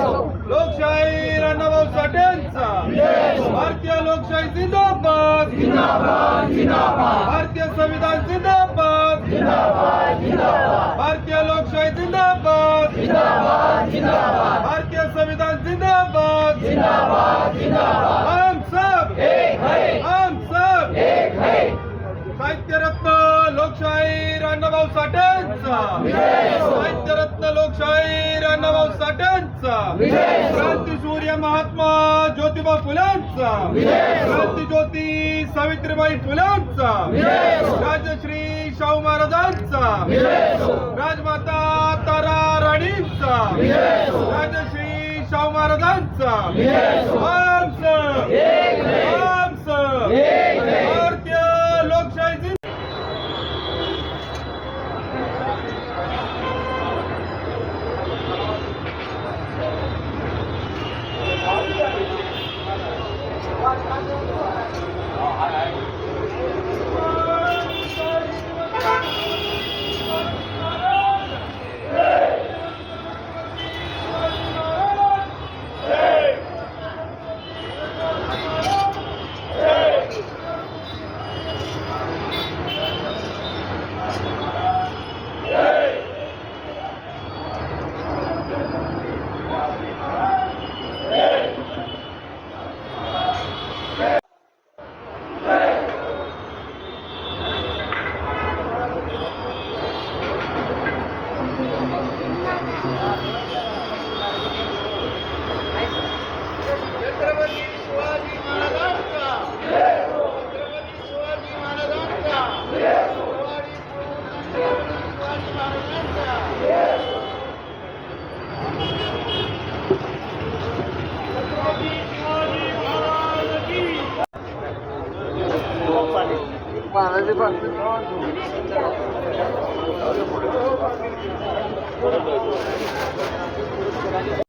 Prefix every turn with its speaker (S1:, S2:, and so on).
S1: लोकशाही अण्णाभाऊ साठेंचा भारतीय लोकशाही जिंदाबाद जिंदाबाद जिंदाबाद भारतीय संविधान जिंदाबाद जिंदाबाद जिंदाबाद भारतीय लोकशाही जिंदाबाद जिंदाबाद जिंदाबाद भारतीय संविधान जिंदाबाद जिंदाबाद जिंदाबाद हम सब एक है हम सब एक है साहित्य रत्न लोकशाही अण्णाभाऊ साठेंचा साहित्य रत्न लोकशाही अण्णाभाऊ साठेंचा क्रांती सूर्य महात्मा ज्योतिबा फुलेंचा क्रांती ज्योती सावित्रीबाई फुलेंचा राजश्री शाहू महाराजांचा राजमाता तारा राणींचा राजश्री शाहू महाराजांचा भारतीय लोकशाही